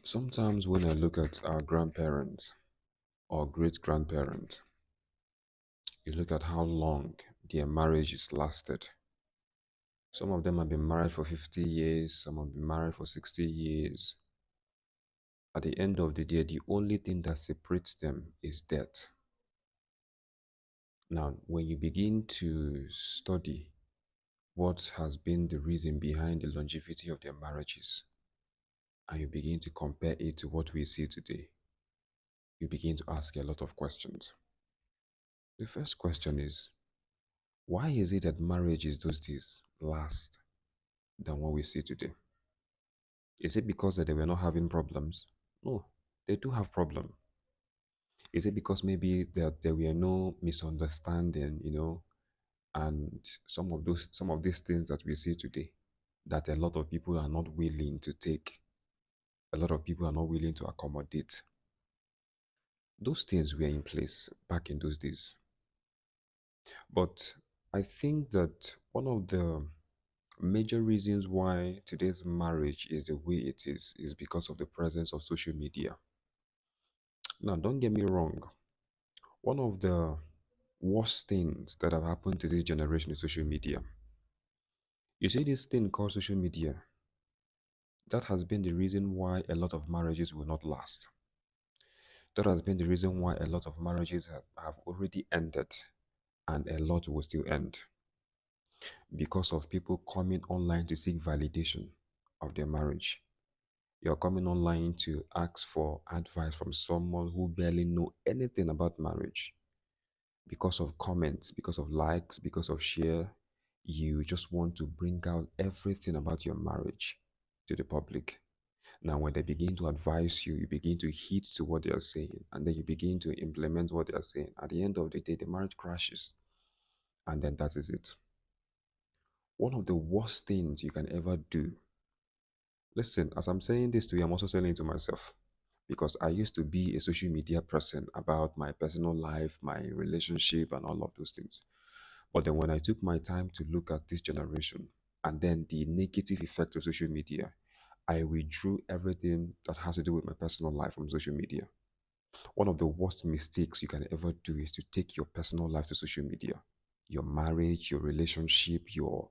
Sometimes when I look at our grandparents or great grandparents, you look at how long their marriages lasted. Some of them have been married for 50 years, some have been married for 60 years. At the end of the day, the only thing that separates them is death. Now, when you begin to study what has been the reason behind the longevity of their marriages, and you begin to compare it to what we see today, you begin to ask a lot of questions. The first question is, why is it that marriages those days last than what we see today? Is it because that they were not having problems? No, they do have problem. Is it because maybe that there were no misunderstanding, and some of these things that we see today that a lot of people are not willing to take, a lot of people are not willing to accommodate. Those things were in place back in those days. But I think that one of the major reasons why today's marriage is the way it is because of the presence of social media. Now, don't get me wrong. One of the worst things that have happened to this generation is social media. You see, this thing called social media, that has been the reason why a lot of marriages will not last. That has been the reason why a lot of marriages have already ended and a lot will still end because of people coming online to seek validation of their marriage. You're coming online to ask for advice from someone who barely know anything about marriage. Because of comments, because of likes, because of share, you just want to bring out everything about your marriage to the public. Now, when they begin to advise you, you begin to heed to what they are saying, and then you begin to implement what they are saying. At the end of the day, the marriage crashes, and then that is it. One of the worst things you can ever do. Listen, as I'm saying this to you, I'm also saying it to myself because I used to be a social media person about my personal life, my relationship, and all of those things. But then when I took my time to look at this generation and then the negative effect of social media, I withdrew everything that has to do with my personal life from social media. One of the worst mistakes you can ever do is to take your personal life to social media. Your marriage, your relationship, your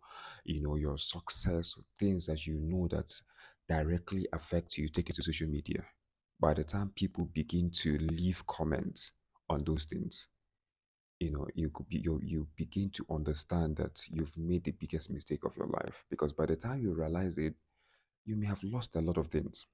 success, things that you know that directly affect you, take it to social media. By the time people begin to leave comments on those things, you begin to understand that you've made the biggest mistake of your life because by the time you realize it, you may have lost a lot of things.